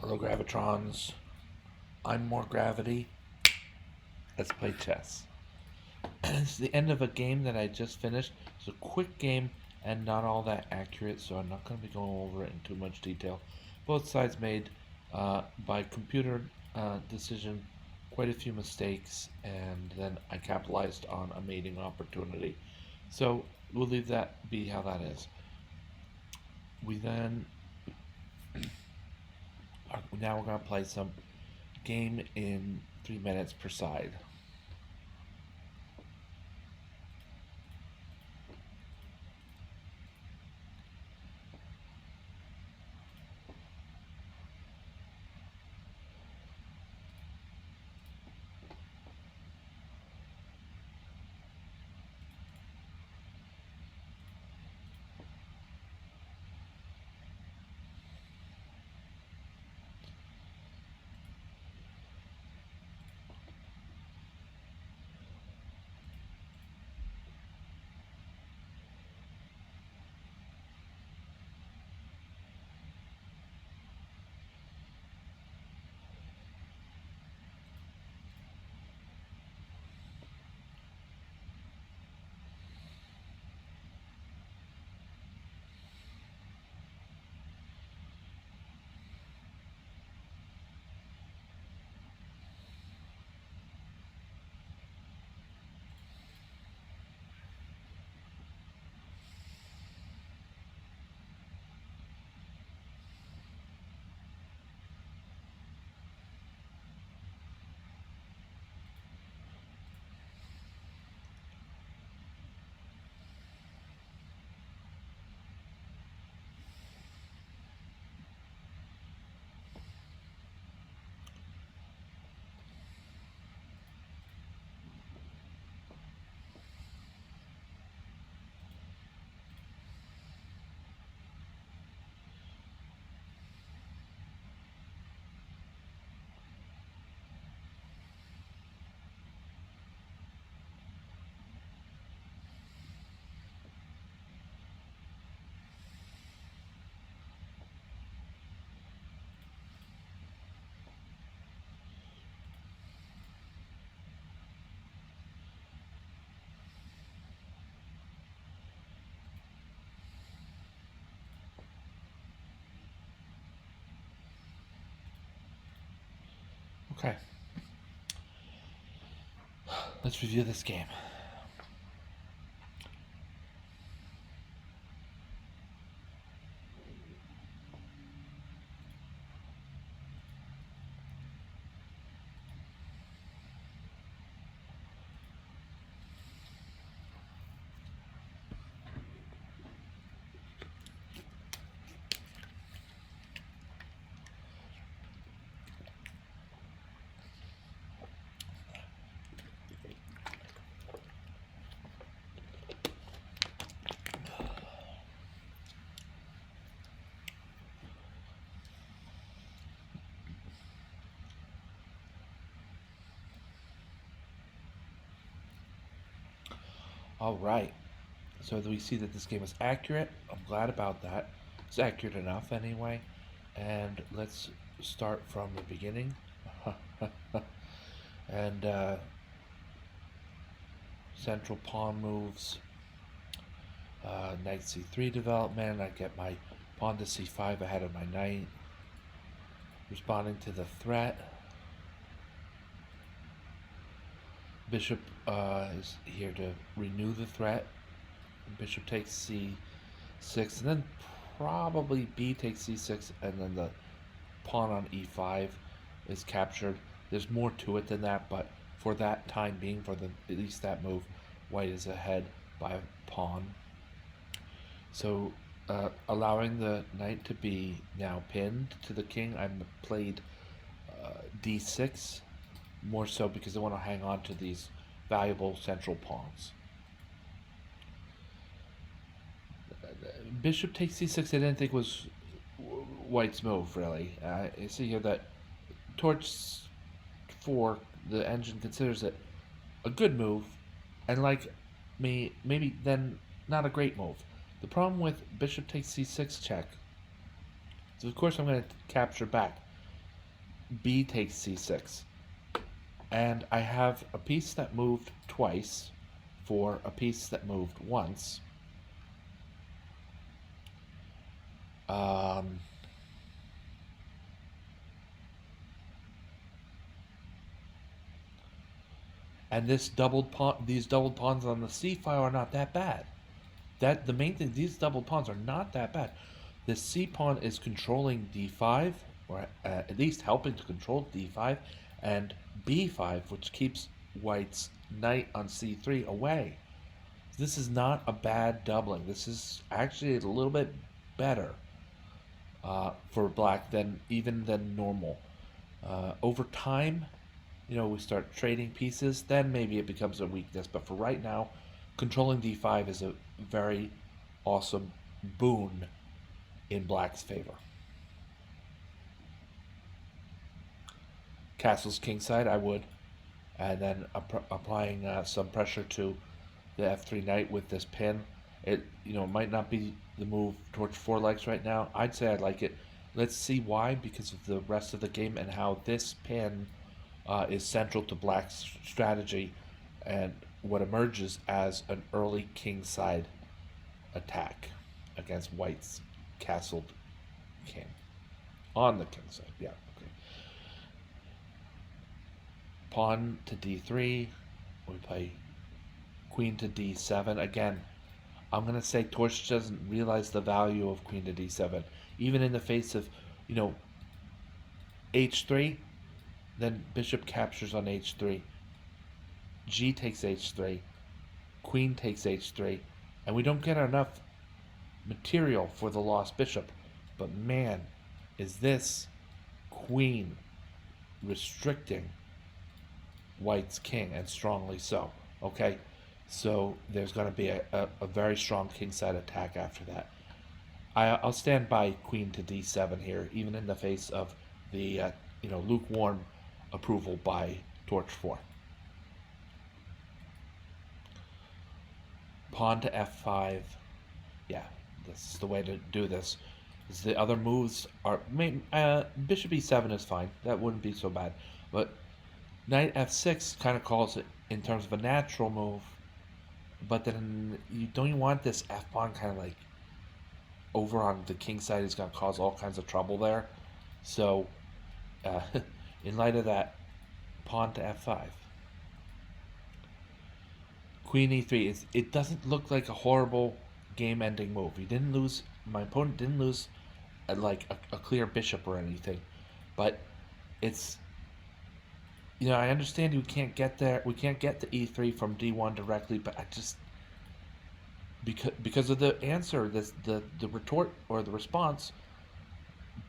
Hello, Gravitrons. I'm more gravity. Let's play chess. It's the end of a game that I just finished. It's a quick game and not all that accurate, so I'm not going to be going over it in too much detail. Both sides made, by computer decision, quite a few mistakes, and then I capitalized on a mating opportunity. So we'll leave that be how that is. We then now we're going to play some game in 3 minutes per side. Okay, let's review this game. All right, so we see that this game is accurate. I'm glad about that. It's accurate enough anyway. And let's start from the beginning. and central pawn moves. Knight c3 development. I get my pawn to c5 ahead of my knight. Responding to the threat. Bishop is here to renew the threat. Bishop takes c6, and then probably b takes c6, and then the pawn on e5 is captured. There's more to it than that, but for that time being, for at least that move, white is ahead by a pawn. So allowing the knight to be now pinned to the king, I played d6, more so because I want to hang on to these valuable central pawns. Bishop takes c6, I didn't think was white's move, really. You see here that torch 4, the engine considers it a good move, and like me, maybe then not a great move. The problem with bishop takes c6 check is, of course, I'm going to capture back. B takes c6. And I have a piece that moved twice for a piece that moved once. Um, and these doubled pawns on the c file are not that bad. That the main thing, these doubled pawns are not that bad. The c pawn is controlling d5, or at least helping to control d5, and b5, which keeps white's knight on c3 away. This is not a bad doubling. This is actually a little bit better for black than normal. Over time, we start trading pieces, then maybe it becomes a weakness. But for right now, controlling d5 is a very awesome boon in black's favor. Castle's kingside, I would. And then applying some pressure to the f3 knight with this pin. It might not be the move towards 4 legs right now. I'd say I like it. Let's see why, because of the rest of the game and how this pin is central to black's strategy and what emerges as an early kingside attack against white's castled king. On the kingside, yeah, okay. Pawn to d3. We play queen to d7. Again, I'm going to say Torch doesn't realize the value of queen to d7. Even in the face of, h3, then bishop captures on h3. G takes h3. Queen takes h3. And we don't get enough material for the lost bishop. But man, is this queen restricting white's king, and strongly so. Okay, so there's going to be a very strong kingside attack after that. I'll stand by queen to d7 here, even in the face of the lukewarm approval by Torch 4. Pawn to f5. Yeah, this is the way to do this. The other moves are bishop e7 is fine. That wouldn't be so bad, but knight f6 kind of calls it in terms of a natural move, but then you want this f-pawn kind of like over on the king side is going to cause all kinds of trouble there. So in light of that, pawn to f5. Queen e3, it doesn't look like a horrible game-ending move. My opponent didn't lose a clear bishop or anything, but it's, I understand we can't get there. We can't get to e3 from d1 directly, but I just because of the answer, the retort or the response,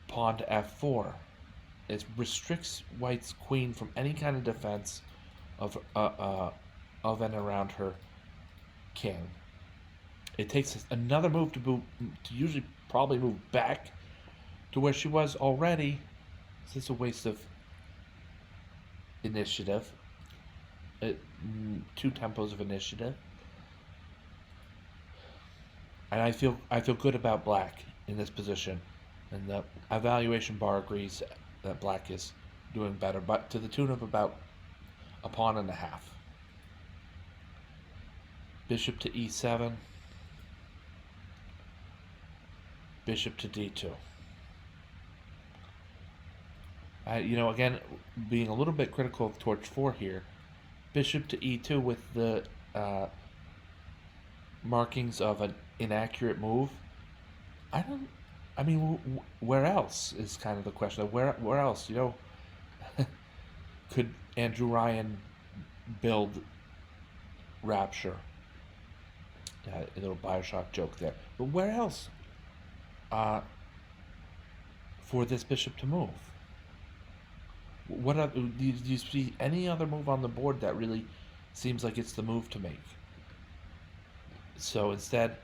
pawn to f4, it restricts white's queen from any kind of defense of and around her king. It takes another move to usually probably move back to where she was already. So it's a waste of initiative. 2 tempos of initiative. And I feel good about black in this position. And the evaluation bar agrees that black is doing better, but to the tune of about a pawn and a half. Bishop to e7. Bishop to d2. Again, being a little bit critical of Torch 4 here. Bishop to e2 with the markings of an inaccurate move. Where else is kind of the question. Where else? Could Andrew Ryan build Rapture? A little Bioshock joke there. But where else for this bishop to move? Do you see any other move on the board that really seems like it's the move to make? So instead,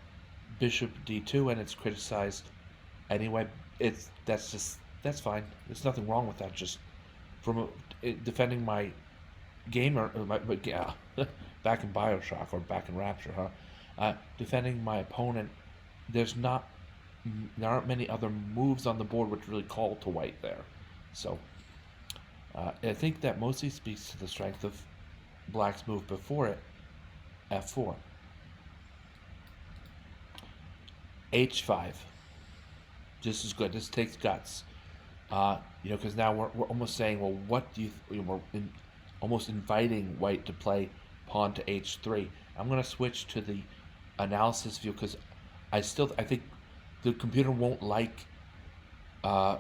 bishop d2, and it's criticized anyway. That's fine. There's nothing wrong with that. Just from defending my game back in Bioshock or back in Rapture, defending my opponent. There aren't many other moves on the board which really call to white there. So I think that mostly speaks to the strength of black's move before it, f4. h5. Just as good. This takes guts. Because now we're almost saying, well, what do we're almost inviting white to play pawn to h3. I'm going to switch to the analysis view because I think the computer won't like uh,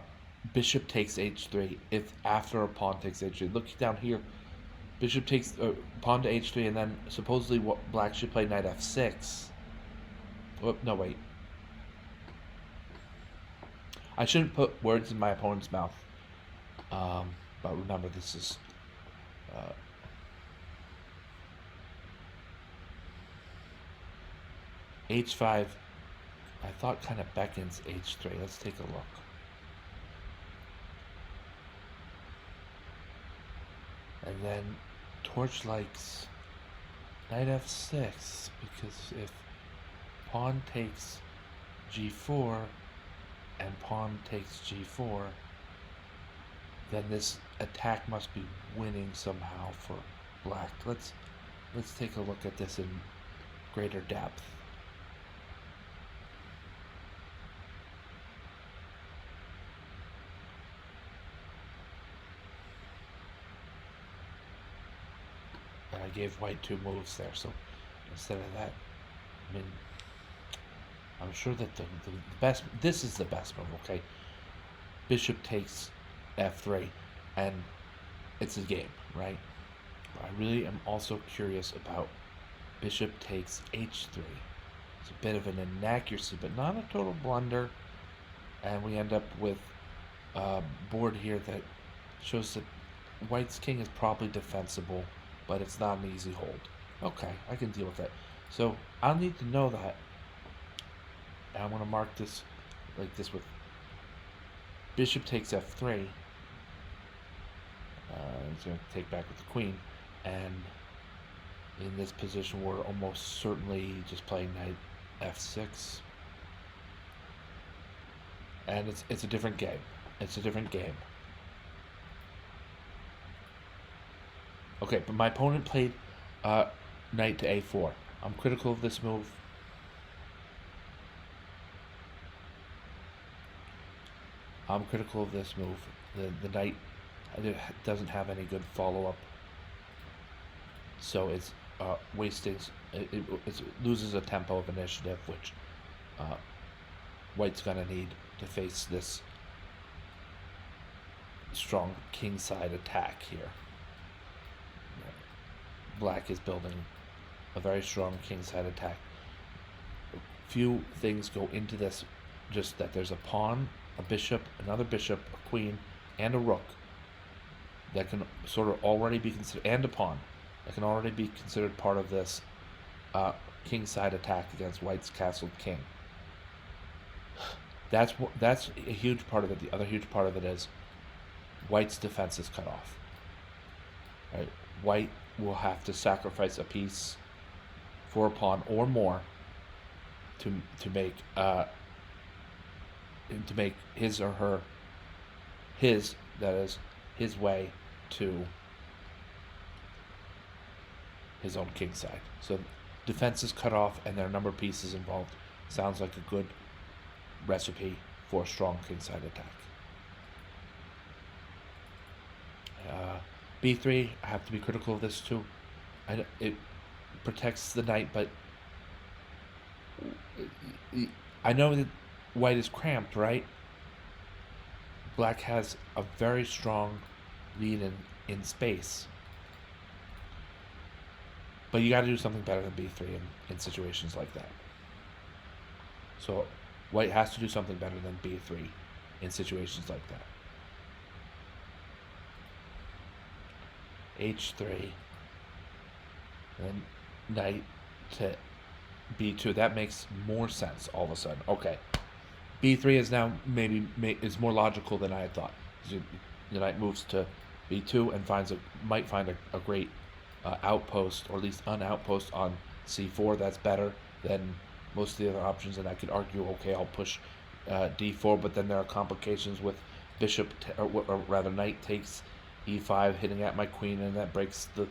bishop takes h3 if after a pawn takes h3. Look down here, bishop takes pawn to h3, and then supposedly what black should play knight f6. Oh, no, wait. I shouldn't put words in my opponent's mouth. But remember, this is h5. I thought kind of beckons h3. Let's take a look. And then Torch likes knight f6 because if pawn takes g4 and pawn takes g4, then this attack must be winning somehow for black. Let's take a look at this in greater depth. And I gave white 2 moves there, so instead of that, I mean, I'm sure that the best, this is the best move, okay? Bishop takes f3, and it's a game, right? But I really am also curious about bishop takes h3. It's a bit of an inaccuracy, but not a total blunder, and we end up with a board here that shows that white's king is probably defensible, but it's not an easy hold. Okay, I can deal with that. So I'll need to know that. And I want to mark this like this with bishop takes f3. He's going to take back with the queen, and in this position we're almost certainly just playing knight f6, and it's a different game. It's a different game. Okay, but my opponent played knight to a4. I'm critical of this move. I'm critical of this move. The knight doesn't have any good follow-up, so it's wasting. It loses a tempo of initiative, which white's gonna need to face this strong kingside attack here. Black is building a very strong kingside attack. Few things go into this, just that there's a pawn, a bishop, another bishop, a queen, and a rook that can sort of already be considered, and a pawn that can already be considered part of this kingside attack against white's castled king. That's a huge part of it. The other huge part of it is white's defense is cut off. Right? White will have to sacrifice a piece for a pawn or more to make his or her his way to his own king side. So defense is cut off and there are a number of pieces involved. Sounds like a good recipe for a strong kingside attack. b3, I have to be critical of this too. It protects the knight, but I know that white is cramped, right? Black has a very strong lead in space. But you got to do something better than b3 in situations like that. So white has to do something better than b3 in situations like that. h3, and knight to b2. That makes more sense all of a sudden. Okay, b3 is now is more logical than I had thought. The knight moves to b2 and might find a great outpost, or at least an outpost on c4. That's better than most of the other options, and I could argue, okay, I'll push d4, but then there are complications with bishop, or rather knight takes e5, hitting at my queen, and that breaks the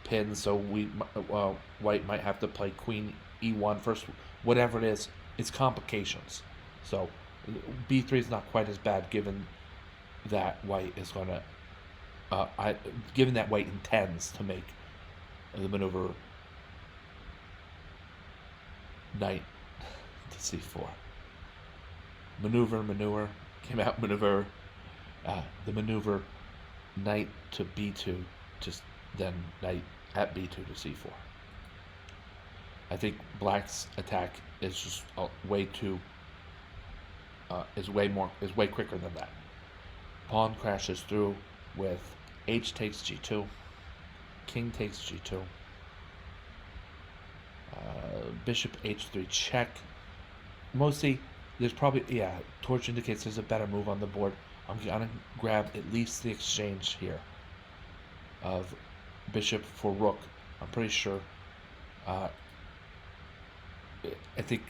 pin. So white might have to play queen e1 first. Whatever it is, it's complications. So b3 is not quite as bad, given that white is going to given that white intends to make the maneuver knight to c4. Maneuver came out maneuver. The maneuver knight to b2, just then knight at b2 to c4. I think black's attack is just way quicker than that. Pawn crashes through with h takes g2, king takes g2, bishop h3 check. Mostly, there's probably, torch indicates there's a better move on the board. I'm gonna grab at least the exchange here of bishop for rook. I'm pretty sure. I think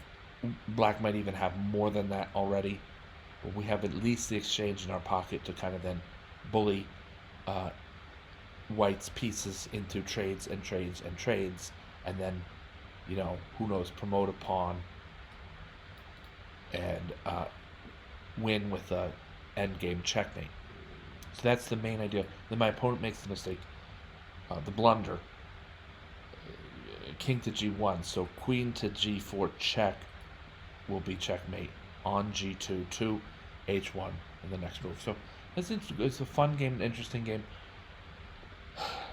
black might even have more than that already, but we have at least the exchange in our pocket to kind of then bully white's pieces into trades and trades and trades, and then, who knows, promote a pawn and win with a endgame checkmate. So that's the main idea. Then my opponent makes the mistake, the blunder, king to g1, so queen to g4 check will be checkmate on g2 to h1 in the next move. So it's a fun game, an interesting game.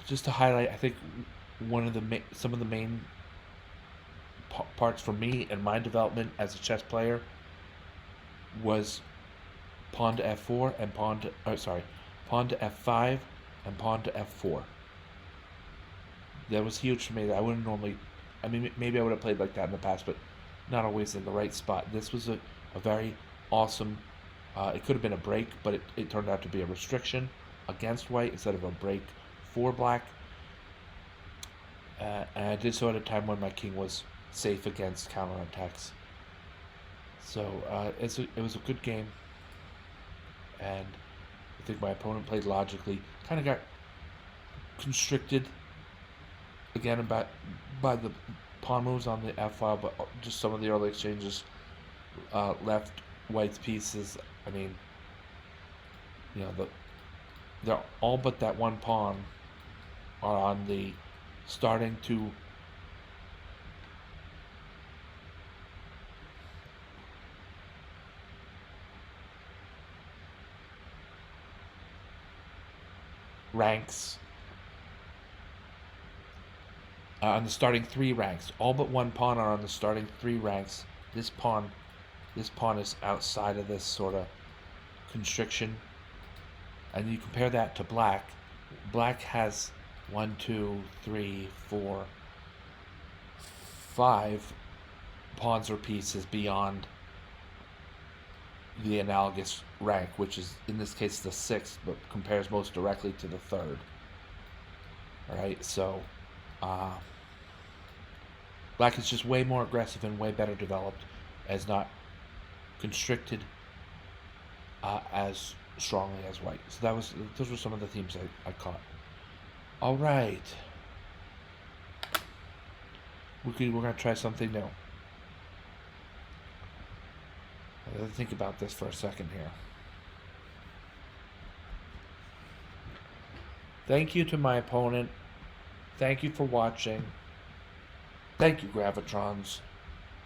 Just to highlight, I think some of the main parts for me and my development as a chess player was pawn to f4 and pawn to f5 and pawn to f4. That was huge for me. I wouldn't normally, maybe I would have played like that in the past, but not always in the right spot. This was a very awesome, it could have been a break, but it turned out to be a restriction against white instead of a break for black. And I did so at a time when my king was safe against counterattacks. So it was a good game, and I think my opponent played logically. Kind of got constricted again by the pawn moves on the f file, but just some of the early exchanges left white's pieces. They're all but that one pawn are on the starting to ranks, on the starting 3 ranks. All but one pawn are on the starting 3 ranks. This pawn is outside of this sort of constriction. And you compare that to black. Black has 1, 2, 3, 4, 5 pawns or pieces beyond the analogous rank, which is in this case the 6th, but compares most directly to the 3rd. Alright, so black is just way more aggressive and way better developed, as not constricted as strongly as white. So those were some of the themes I caught. All right, we're gonna try something new. I gotta think about this for a second here. Thank you to my opponent. Thank you for watching. Thank you, Gravitrons.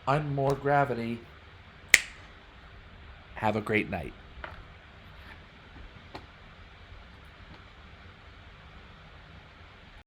I'm more gravity. Have a great night.